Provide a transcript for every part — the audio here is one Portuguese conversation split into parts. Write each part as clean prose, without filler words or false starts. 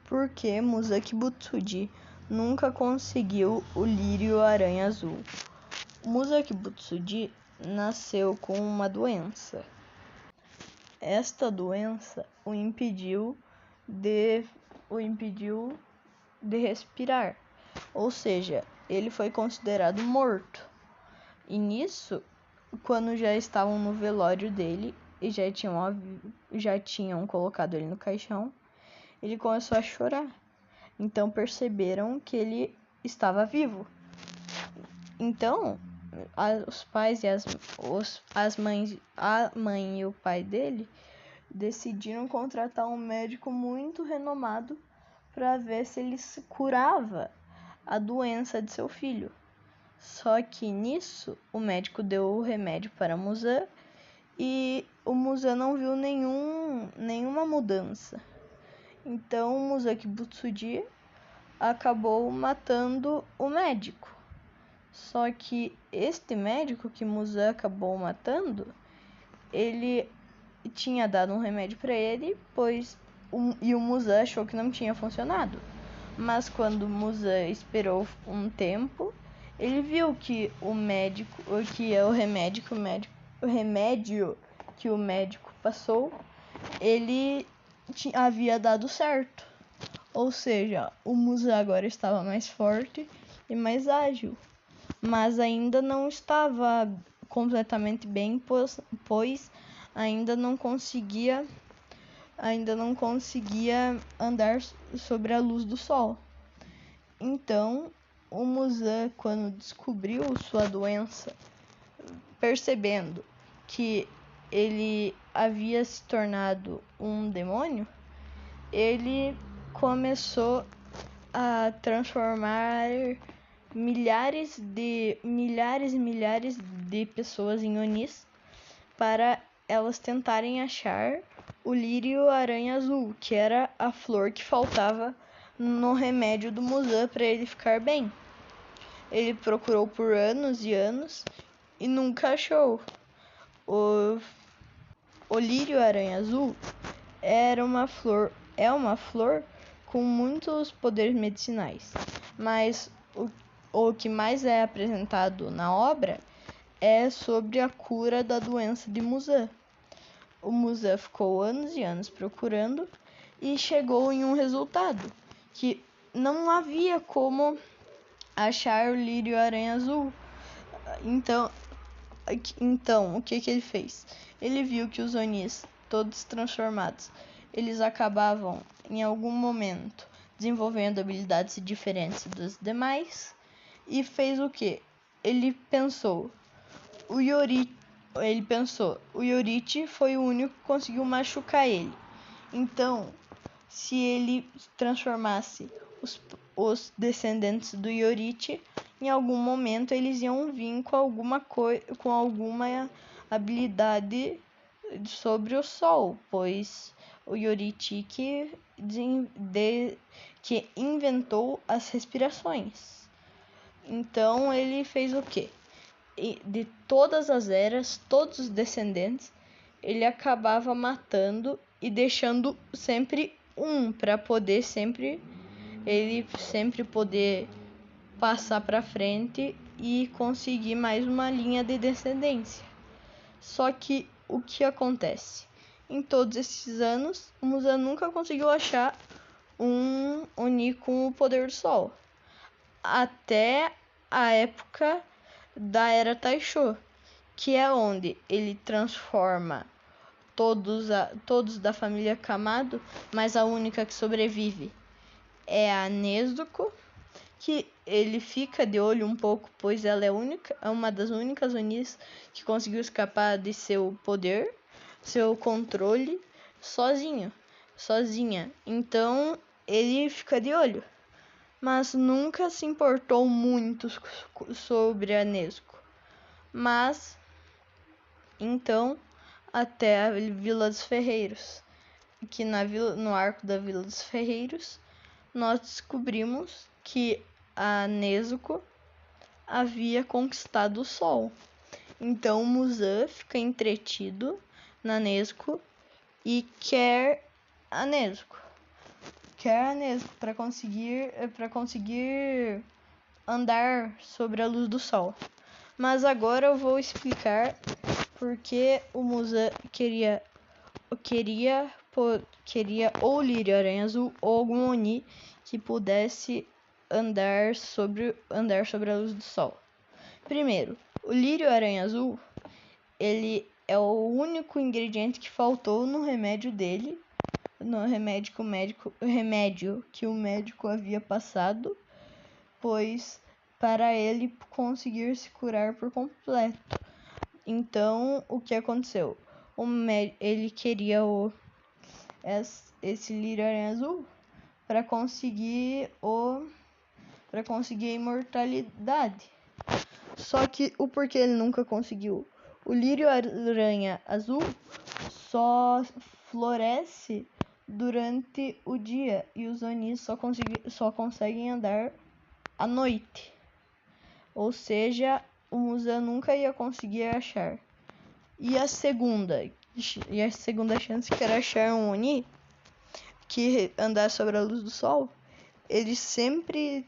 Porque Muzaki Butsuji nunca conseguiu o lírio aranha azul. Muzaki Butsuji nasceu com uma doença. Esta doença o impediu de respirar, ou seja, ele foi considerado morto. E nisso, quando já estavam no velório dele e já tinham colocado ele no caixão, ele começou a chorar. Então perceberam que ele estava vivo. Então, os pais e a mãe e o pai dele decidiram contratar um médico muito renomado para ver se ele se curava a doença de seu filho. Só que nisso, o médico deu o remédio para Muzan e o Muzan não viu nenhuma mudança. Então, Muzaki Butsuji acabou matando o médico. Só que este médico que Muzan acabou matando, ele tinha dado um remédio para ele, e o Muzan achou que não tinha funcionado. Mas quando o Muzan esperou um tempo, ele viu que o remédio que o médico passou, ele havia dado certo. Ou seja, o Muzan agora estava mais forte e mais ágil, mas ainda não estava completamente bem, pois ainda não conseguia andar sobre a luz do sol. Então, o Muzan, quando descobriu sua doença, percebendo que ele havia se tornado um demônio, ele começou a transformar milhares e milhares de pessoas em Onis para elas tentarem achar o lírio aranha azul, que era a flor que faltava no remédio do Muzan para ele ficar bem. Ele procurou por anos e anos e nunca achou. O lírio aranha azul é uma flor com muitos poderes medicinais, mas o que mais é apresentado na obra é sobre a cura da doença de Muzan. O Muzan ficou anos e anos procurando e chegou em um resultado, que não havia como achar o lírio aranha azul. Então o que ele fez? Ele viu que os Onis, todos transformados, eles acabavam em algum momento desenvolvendo habilidades diferentes dos demais, e fez o que? Ele pensou, o Yorite foi o único que conseguiu machucar ele. Então, se ele transformasse os descendentes do Yorite, em algum momento eles iam vir com alguma habilidade sobre o sol, pois o Yorite que inventou as respirações. Então ele fez o quê? De todas as eras, todos os descendentes, ele acabava matando e deixando sempre um para poder ele sempre poder passar para frente e conseguir mais uma linha de descendência. Só que o que acontece? Em todos esses anos, o Muzan nunca conseguiu achar um Oni com o poder do sol. Até a época da Era Taisho, que é onde ele transforma todos da família Kamado, mas a única que sobrevive é a Nezuko, que ele fica de olho um pouco, pois ela é uma das únicas Onis que conseguiu escapar de seu poder, seu controle, sozinha. Então ele fica de olho, mas nunca se importou muito sobre a Nezuko. Mas então, até a Vila dos Ferreiros, que no arco da Vila dos Ferreiros, nós descobrimos que a Nezuko havia conquistado o sol. Então Muzan fica entretido na Nezuko e quer a Nezuko. quer a Nezuko para conseguir andar sobre a luz do sol. Mas agora eu vou explicar porque o Musan queria ou Lírio Aranha Azul ou algum Oni que pudesse andar sobre a luz do sol. Primeiro, o Lírio Aranha Azul, ele é o único ingrediente que faltou no remédio dele, no remédio que o médico havia passado, pois para ele conseguir se curar por completo. Então, o que aconteceu? Ele queria esse Lírio Aranha Azul para conseguir a imortalidade. Só que o porquê ele nunca conseguiu? O Lírio Aranha Azul só floresce durante o dia e os Onis só conseguem andar à noite. Ou seja, o Musan nunca ia conseguir achar. E a segunda chance, que era achar um Oni que andasse sobre a luz do sol, ele sempre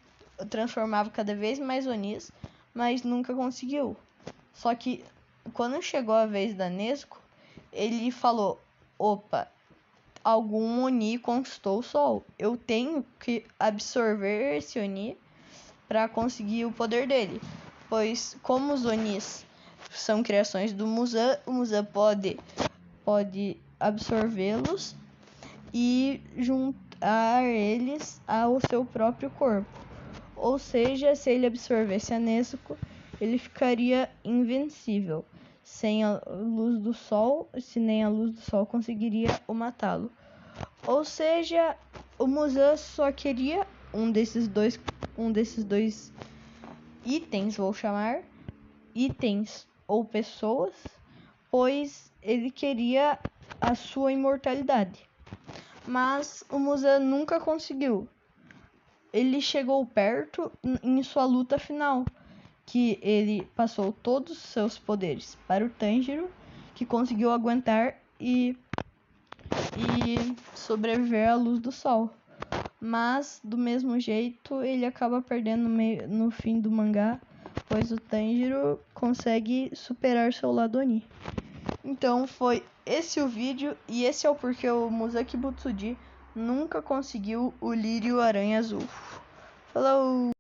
transformava cada vez mais Onis, mas nunca conseguiu. Só que quando chegou a vez da Nezuko, ele falou: opa, algum Oni conquistou o sol. Eu tenho que absorver esse Oni para conseguir o poder dele. Pois como os Onis são criações do Musan, o Musan pode absorvê-los e juntar eles ao seu próprio corpo. Ou seja, se ele absorvesse a Nezuko, ele ficaria invencível. Sem a luz do sol, se nem a luz do sol conseguiria o matá-lo. Ou seja, o Musan só queria um desses dois itens, vou chamar, itens ou pessoas, pois ele queria a sua imortalidade. Mas o Musan nunca conseguiu. Ele chegou perto em sua luta final, que ele passou todos os seus poderes para o Tanjiro, que conseguiu aguentar e sobreviver à luz do sol. Mas, do mesmo jeito, ele acaba perdendo no fim do mangá, pois o Tanjiro consegue superar seu lado Oni. Então foi esse o vídeo, e esse é o porquê o Musaki Butsuji nunca conseguiu o Lírio Aranha Azul. Falou!